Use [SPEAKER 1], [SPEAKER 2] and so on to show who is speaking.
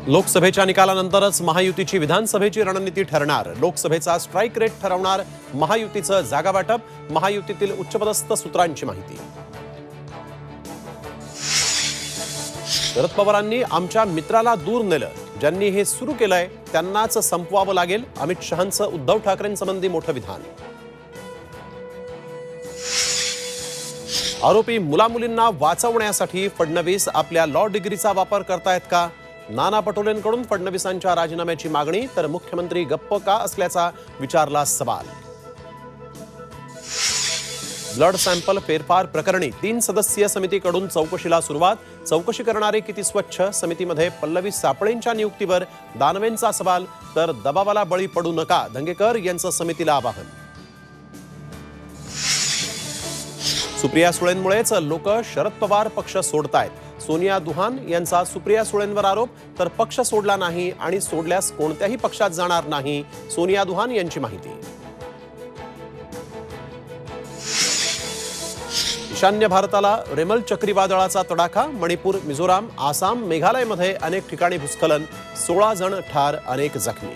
[SPEAKER 1] लोकसभेच्या निकालानंतरच महायुतीची विधानसभेची रणनीती ठरणार। लोकसभेचा स्ट्राइक रेट ठरवणार महायुतीचं जागा वाटप। महायुतीतील उच्चपदस्थ सूत्रांची माहिती। शरद पवारांनी आमच्या मित्राला दूर नेलं, ज्यांनी हे सुरू केलंय त्यांनाच संपवावं लागेल। अमित शहांचं उद्धव ठाकरेंसंबंधी मोठं विधान। आरोपी मुलामुलींना वाचवण्यासाठी फडणवीस आपल्या लॉ डिग्रीचा वापर करतायत का? नाना पटोलेंकडून फडणवीसांच्या राजीनाम्याची मागणी, तर मुख्यमंत्री गप्प का असल्याचा विचारला सवाल। ब्लड सॅम्पल फेरफार प्रकरणी 3 सदस्यीय समितीकडून चौकशीला सुरुवात। चौकशी करणारे किती स्वच्छ? समितीमध्ये पल्लवी सापळेंच्या नियुक्तीवर दानवेंचा सवाल, तर दबावाला बळी पडू नका, धंगेकर यांचं समितीला आवाहन। सुप्रिया सुळेंमुळेच लोक शरद पवार पक्ष सोडतायत। सोनिया दुहान यांचा सुप्रिया सुळेंवर आरोप, तर पक्ष सोडला नाही आणि सोडल्यास कोणत्याही पक्षात जाणार नाही, सोनिया दुहान यांची माहिती। ईशान्य भारताला रेमल चक्रीवादळाचा तडाखा। मणिपूर, मिझोराम, आसाम, मेघालयमध्ये अनेक ठिकाणी भूस्खलन, 16 जण ठार, अनेक जखमी।